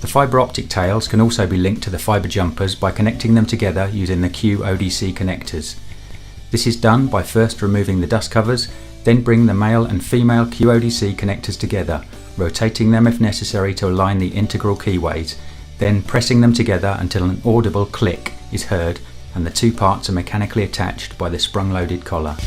The fibre optic tails can also be linked to the fibre jumpers by connecting them together using the Q-ODC connectors. This is done by first removing the dust covers, then bring the male and female Q-ODC connectors together, rotating them if necessary to align the integral keyways, then pressing them together until an audible click is heard and the two parts are mechanically attached by the sprung-loaded collar.